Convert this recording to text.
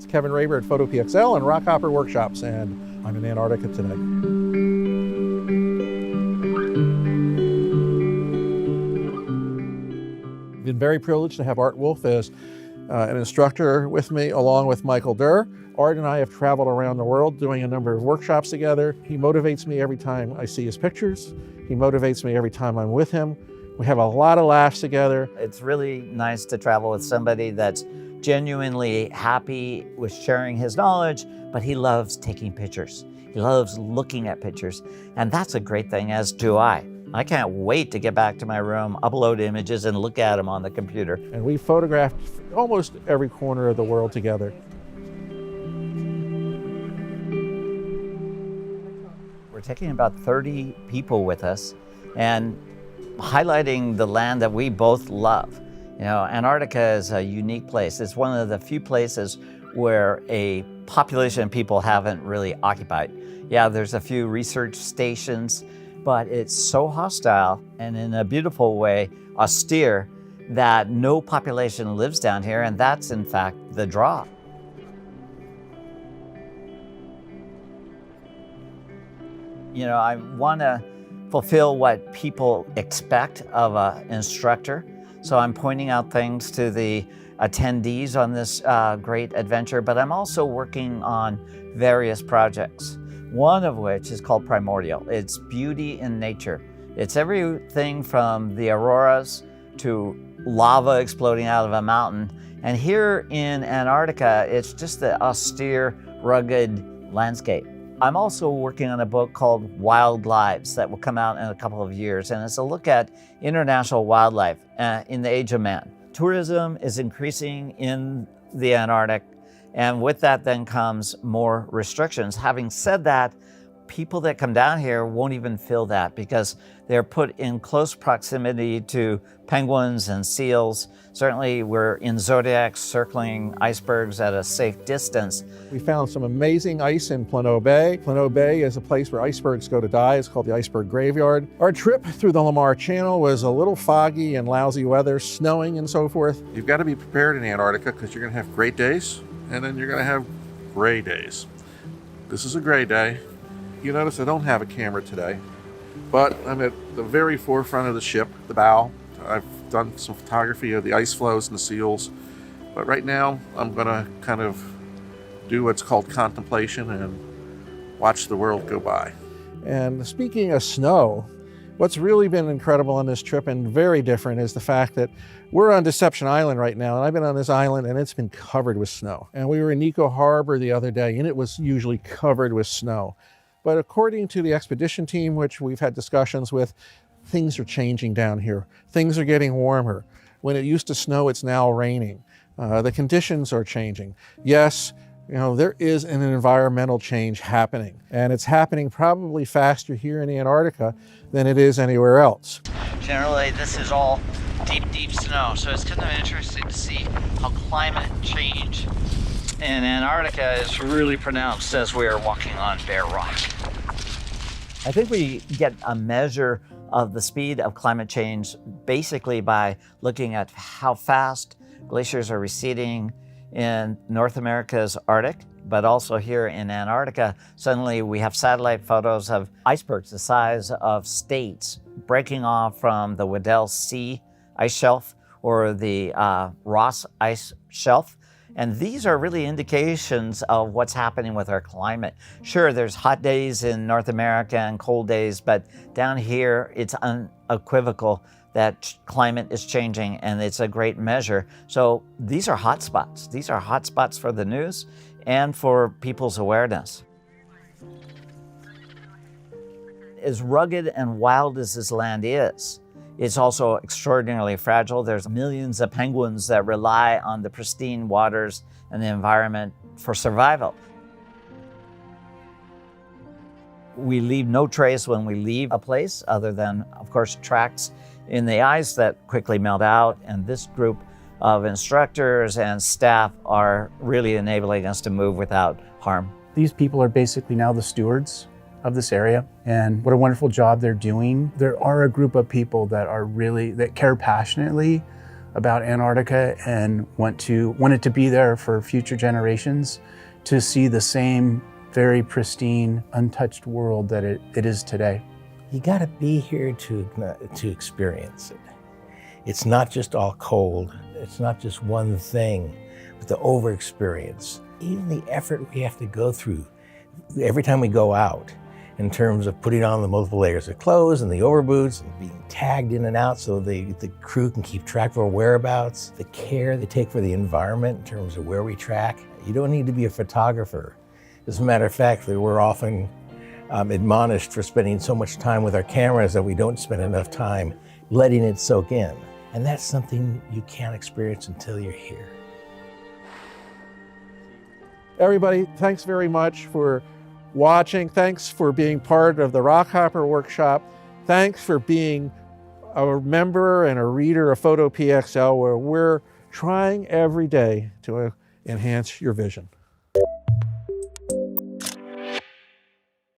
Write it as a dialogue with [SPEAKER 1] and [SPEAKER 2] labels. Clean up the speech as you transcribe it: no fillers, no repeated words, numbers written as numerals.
[SPEAKER 1] It's Kevin Raber at PhotoPXL and Rockhopper Workshops, and I'm in Antarctica today. Been very privileged to have Art Wolf as an instructor with me, along with Michael Durr. Art and I have traveled around the world doing a number of workshops together. He motivates me every time I see his pictures. He motivates me every time I'm with him. We have a lot of laughs together.
[SPEAKER 2] It's really nice to travel with somebody that's genuinely happy with sharing his knowledge, but he loves taking pictures. He loves looking at pictures, and that's a great thing, as do I. I can't wait to get back to my room, upload images, and look at them on the computer.
[SPEAKER 1] And we photographed almost every corner of the world together.
[SPEAKER 2] We're taking about 30 people with us and highlighting the land that we both love. You know, Antarctica is a unique place. It's one of the few places where a population of people haven't really occupied. Yeah, there's a few research stations, but it's so hostile and in a beautiful way, austere, that no population lives down here, and that's in fact the draw. You know, I want to fulfill what people expect of an instructor. So I'm pointing out things to the attendees on this great adventure, but I'm also working on various projects. One of which is called Primordial. It's beauty in nature. It's everything from the auroras to lava exploding out of a mountain. And here in Antarctica, it's just the austere, rugged landscape. I'm also working on a book called Wild Lives that will come out in a couple of years, and it's a look at international wildlife in the age of man. Tourism is increasing in the Antarctic, and with that then comes more restrictions. Having said that, people that come down here won't even feel that because they're put in close proximity to penguins and seals. Certainly we're in zodiacs circling icebergs at a safe distance.
[SPEAKER 1] We found some amazing ice in Plano Bay. Plano Bay is a place where icebergs go to die. It's called the Iceberg Graveyard. Our trip through the Lamar Channel was a little foggy and lousy weather, snowing and so forth. You've got to be prepared in Antarctica because you're going to have great days and then you're going to have gray days. This is a gray day. You notice I don't have a camera today, but I'm at the very forefront of the ship, the bow. I've done some photography of the ice floes and the seals, but right now I'm gonna kind of do what's called contemplation and watch the world go by. And speaking of snow, what's really been incredible on this trip and very different is the fact that we're on Deception Island right now, and I've been on this island and it's been covered with snow. And we were in Nico Harbor the other day and it was usually covered with snow. But according to the expedition team, which we've had discussions with, things are changing down here. Things are getting warmer. When it used to snow, it's now raining. The conditions are changing. Yes, you know, there is an environmental change happening, and it's happening probably faster here in Antarctica than it is anywhere else.
[SPEAKER 2] Generally, this is all deep, deep snow, so it's kind of interesting to see how climate change in Antarctica is really pronounced as we are walking on bare rock. I think we get a measure of the speed of climate change basically by looking at how fast glaciers are receding in North America's Arctic, but also here in Antarctica. Suddenly we have satellite photos of icebergs the size of states breaking off from the Weddell Sea ice shelf or the Ross ice shelf. And these are really indications of what's happening with our climate. Sure, there's hot days in North America and cold days, but down here it's unequivocal that climate is changing, and it's a great measure. So these are hot spots. These are hot spots for the news and for people's awareness. As rugged and wild as this land is, it's also extraordinarily fragile. There's millions of penguins that rely on the pristine waters and the environment for survival. We leave no trace when we leave a place other than, of course, tracks in the ice that quickly melt out. And this group of instructors and staff are really enabling us to move without harm.
[SPEAKER 3] These people are basically now the stewards of this area, and what a wonderful job they're doing. There are a group of people that are that care passionately about Antarctica and wanted to be there for future generations to see the same very pristine, untouched world that it is today.
[SPEAKER 4] You got to be here to experience it. It's not just all cold. It's not just one thing, but the over-experience. Even the effort we have to go through every time we go out in terms of putting on the multiple layers of clothes and the overboots and being tagged in and out so the crew can keep track of our whereabouts, the care they take for the environment in terms of where we track. You don't need to be a photographer. As a matter of fact, we're often admonished for spending so much time with our cameras that we don't spend enough time letting it soak in. And that's something you can't experience until you're here.
[SPEAKER 1] Everybody, thanks very much for watching. Thanks for being part of the Rockhopper Workshop. Thanks for being a member and a reader of Photo PXL, where we're trying every day to enhance your vision.